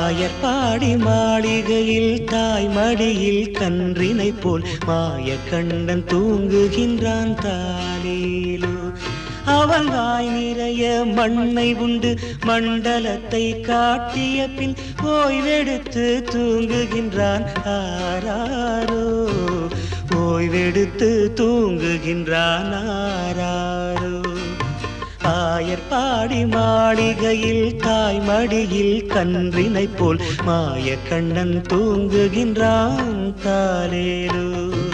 ஆயர்பாடி மாளிகையில் தாய் மடியில் கன்றினை போல் மாய கண்ணன் தூங்குகின்றான் தாலேலோ. அவன் வாய் நிறைய மண்ணை உண்டு மண்டலத்தை காட்டிய பின் ஓய்வெடுத்து தூங்குகின்றான் ஆராரோ. ஓய்வெடுத்து தூங்குகின்றான் ஆராரோ. ஆயர்பாடி மாளிகையில் தாய் மடியில் கன்றினை போல் மாய கண்ணன் தூங்குகின்றான் தாலேலோ.